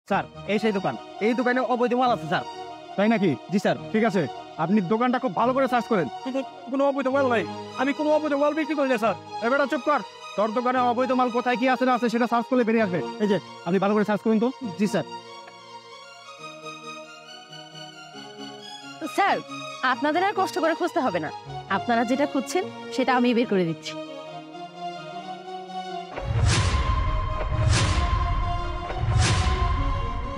Sir এই সেই দোকান, এই দোকানে অবৈধ মাল আছে স্যার। তাই নাকি? জি স্যার। ঠিক আছে, আপনি দোকানটা খুব ভালো করে সার্চ করেন। কোনো অবৈধ মাল নাই, আমি কোনো অবৈধ মাল বিক্রি করি না স্যার। এবারে চুপ কর, তোর দোকানে অবৈধ মাল কোথায় কি আছে না আছে সেটা সার্চ করলে বেরিয়ে আসবে। এই যে আপনি ভালো করে সার্চ করুন তো। জি স্যার। স্যার আপনাদের আর কষ্ট করে খুঁজতে হবে না, আপনারা যেটা খুঁজছেন সেটা আমি বের করে দিচ্ছি।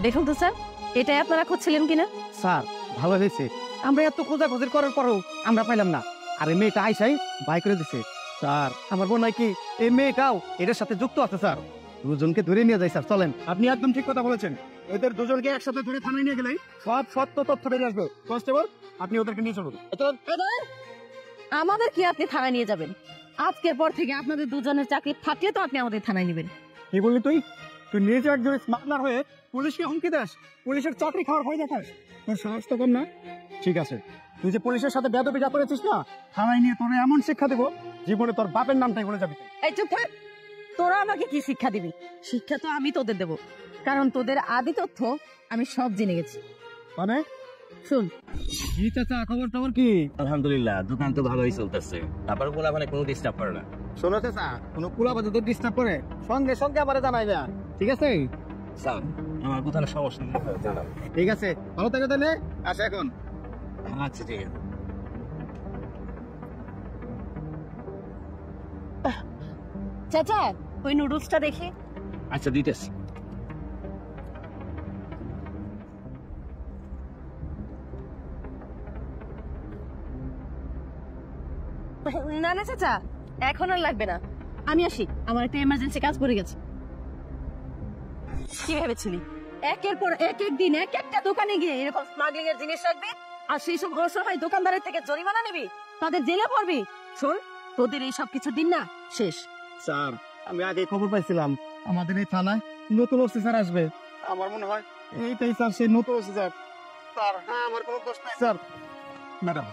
দেখুন তো স্যার, এটাই আপনারা খুঁজছিলেন কিনা? স্যার ভালো হয়েছে, আমরা এত খোঁজাখুঁজি করার পরেও আমরা পাইলাম না। আর এই মেয়েটা আইসাই বাই করে দিছে স্যার। আমার মনে হয় কি এই মেয়েটাও এটার সাথে যুক্ত আছে স্যার। দুজনকে ধরে নিয়ে যাই স্যার, চলেন। আপনি একদম ঠিক কথা বলেছেন, এদের দুজনকে একসাথে ধরে থানায় নিয়ে গেলেই সব সত্য তথ্য বেরিয়ে আসবে। কনস্টেবল আপনি ওদেরকে নিয়ে চলুন। আমাদের কি আপনি থানায় নিয়ে যাবেন? আজকের পর থেকে আপনাদের দুজনের চাকরি থাকলে তো আপনি আমাদের থানায় নেবেন। কি বললি তুই? তুই নিজে একজন স্মাগলার হয়ে পুলিশকে হুমকি দাস, পুলিশের চাকরি খাওয়ার ভয় দেখাস, তোর সাহস তো কম না। ঠিক আছে, তুই যে পুলিশের সাথে বেয়াদবি যা করেছিস না, থানায় নিয়ে তোরে এমন শিক্ষা দেবো জীবনে তোর বাপের নামটাই বলে যাবি। এই চুপ থাক, তোরা আমাকে কি শিক্ষা দিবি? শিক্ষা তো আমি তোদের দেব, কারণ তোদের আদি তথ্য আমি সব জেনে গেছি। মানে শুন। কি চাচা, খবর টবর কি? আলহামদুলিল্লাহ, দোকান তো ভালোই চলতেছে। তারপর বলা মানে কোনো ডিস্টার্ব করে না। শোনো চাচা, কোনো কুলাবাজে তো ডিস্টার্ব করে সঙ্গে সঙ্গে আমারে জানাইবে, ঠিক আছে? স্যার আমার কোথাও সমস্যা নেই, জানাও। ঠিক আছে, ভালো থাকে তাহলে, আসে এখন। আচ্ছা ঠিক আছে। চাচা ওই নুডলসটা দেখি। আচ্ছা দিতেছি। না না চাচা, এখন আর লাগবে না, আমি আসি, আমার একটা এমার্জেন্সি কাজ পড়ে গেছে। কি ভেবেছিলি একের পর এক দিন এক একটা দোকানে গিয়ে এরকম স্মাগলিং এর জিনিস রাখবি আর সেই সব অসহায় দোকানদারের থেকে জরিমানা নিবি, তাদের জেলে পড়বি? শোন, তোদের এই সব কিছু দিন না শেষ। স্যার আমি আগে খবর পাইছিলাম আমাদের এই থানায় নতুন অফিসার আসবে। আমার মনে হয় এইটাই স্যার সেই নতুন অফিসার। স্যার হ্যাঁ, আমার কোনো দোষ নাই স্যার। ম্যাডাম,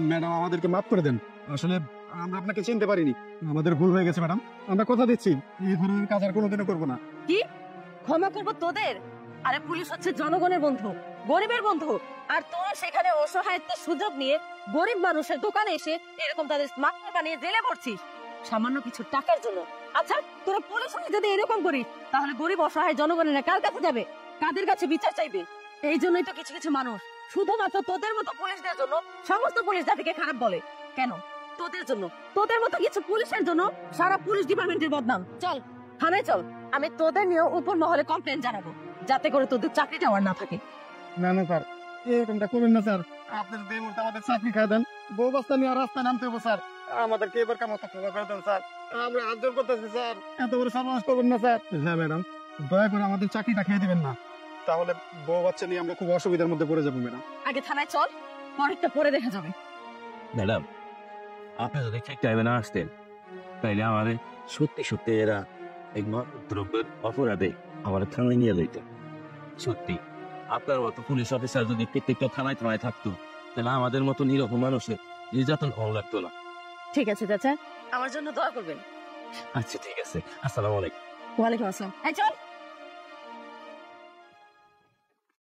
ম্যাডাম আমাদেরকে মাফ করে দেন, আসলে আমরা আপনাকে চিনতে পারিনি, আমাদের ভুল হয়ে গেছে ম্যাডাম। আমরা কথা দিচ্ছি এই ধরনের কাজ আর কোনোদিনও করবো না। কি ক্ষমা করবো তোদের? আরে পুলিশ হচ্ছে জনগণের বন্ধু, গরিবের বন্ধু, আর তোরা সেখানে অসহায়ত্বের সুযোগ নিয়ে গরিব মানুষের দোকানে এসে এরকম তাদের স্মাগলার বানিয়ে জেলে পড়ছিস সামান্য কিছু টাকার জন্য। আচ্ছা তোরা পুলিশ হয়ে যদি এরকম করিস তাহলে গরিব অসহায় জনগণেরা কার কাছে যাবে, কাদের কাছে বিচার চাইবে? এই জন্যই তো কিছু কিছু মানুষ শুধুমাত্র তোদের মতো পুলিশদের জন্য সমস্ত পুলিশ জাতিকে খারাপ বলে। কেন? তোদের জন্য, তোদের মতো কিছু পুলিশের জন্য সারা পুলিশ ডিপার্টমেন্টের বদনাম। চল থানায় চল, আমি তোদের নিয়ে উপর মহলে কমপ্লেন জানাবো, যাতে করে তোদের চাকরিটা আর না থাকে। না না স্যার, এরকমটা করবেন না স্যার, আপনার যে মুহূর্তে আমাদের চাকরি খাই দেন, বউ বাচ্চা নিয়ে রাস্তায় নামতে হবে স্যার, আমাদেরকে এবার কামড় ক্ষমা করে দেন স্যার, আমরা হাত জোর করতেছি স্যার, এত বড় সর্বনাশ করবেন না স্যার। হ্যাঁ ম্যাডাম, দয়া করে আমাদের চাকরিটা খেয়ে দিবেন না, তাহলে বউ বাচ্চা নিয়ে আমরা খুব অসুবিধার মধ্যে পড়ে যাবো ম্যাডাম। আগে থানায় চল, পরেরটা পরে দেখা যাবে। ম্যাডাম আপনি যদি ঠিক টাইমে না আসতেন তাইলে আমাদের সত্যি সত্যি এরা এই দ্রব্যের অপরাধে আমার থানায় নিয়ে যেতেন। সত্যি আপনার মতো পুলিশ অফিসার যদি প্রত্যেকটা থানায় থানায় থাকতো তাহলে আমাদের মতো নিরীহ মানুষের নির্যাতন ভালো লাগতো না। ঠিক আছে চাচা, আমার জন্য দোয়া করবেন। আচ্ছা ঠিক আছে, আসসালামু আলাইকুম। ওয়ালাইকুম আসসালাম। এই চল।